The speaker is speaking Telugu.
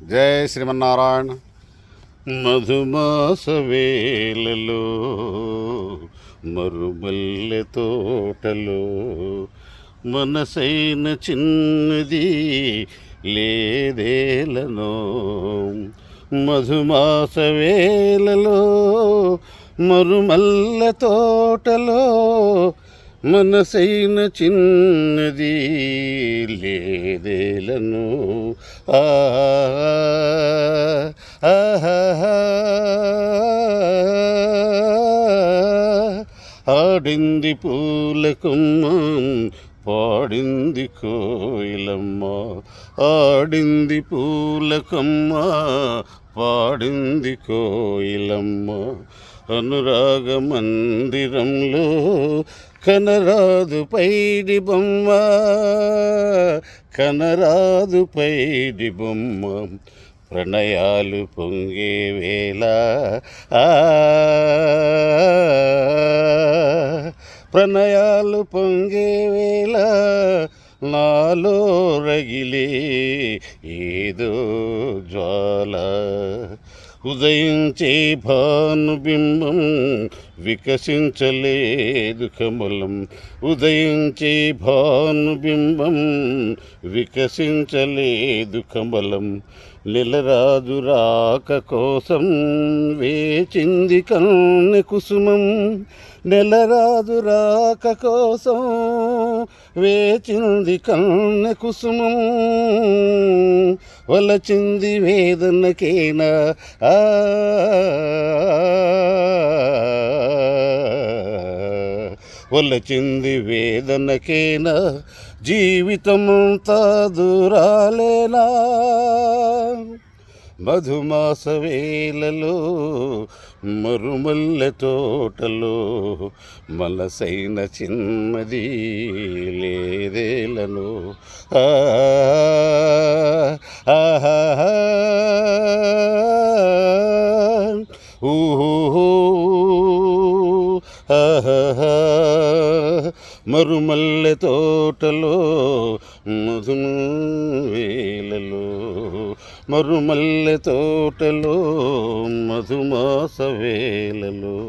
జై శ్రీమన్నారాయణ. మధుమాస వేళలో మరుమల్లె తోటలో మనసైన చిన్నది లేదేలనో. మధుమాస వేళలో మరుమల్లె తోటలో మనసైన చిన్నది లేదేలను. ఆడింది పూలకుమ్మ పాడింది కోయిలమ్మ. ఆడింది పూలకమ్మ పాడింది కోయిలమ్మ. అనురాగ మందిరంలో కనరాదు పైడి బొమ్మ, కనరాదు పైడి బొమ్మ. ప్రణయాలు పొంగే వేళ ప్రణయాలు పొంగే వేళ నాలో రగిలే ఏదో జ్వాల. ఉదయించే భానుబింబం వికసించలేదు కమలం. ఉదయించే భానుబింబం వికసించలేదు కమలం. నెలరాజు రాక కోసం వేచింది కన్నె కుసుమం. నెలరాజు రాక కోసం వేచింది కన్నె కుసుమం. వలచింది వేదనకేనా వలచింది వేదనకేనా జీవితమంతా దూరాలేనా. మధుమాస వేళలో మరుమల్లె తోటలో మనసైన చిన్నది లేదేలను. మరుమల్లె తోటలో మధువేలలో మరుమల్లె తోటలో మధుమాస వేళలో.